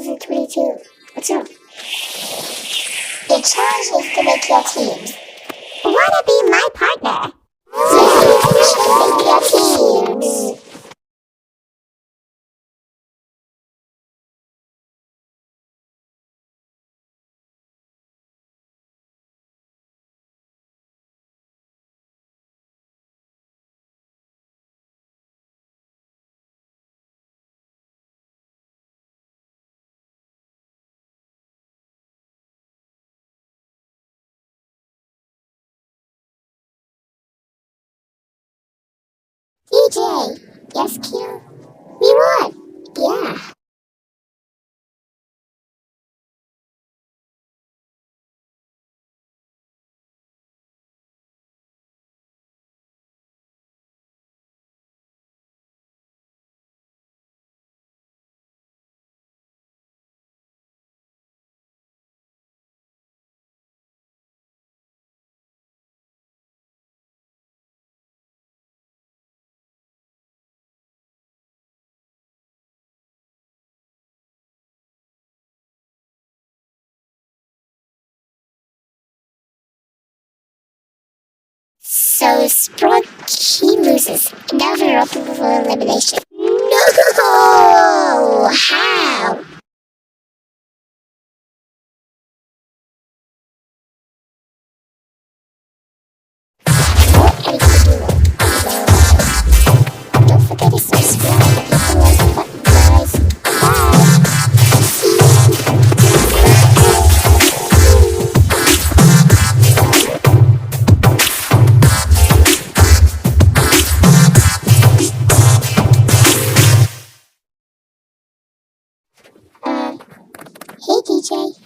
2022. What's up? The challenge is to make your teams. Wanna be my partner? Make your teams. DJ, yes, Q. We won. Yeah. So Sproggy loses in overall elimination. No! How? Don't forget to subscribe and hit the like button, guys. Bye! Hey DJ.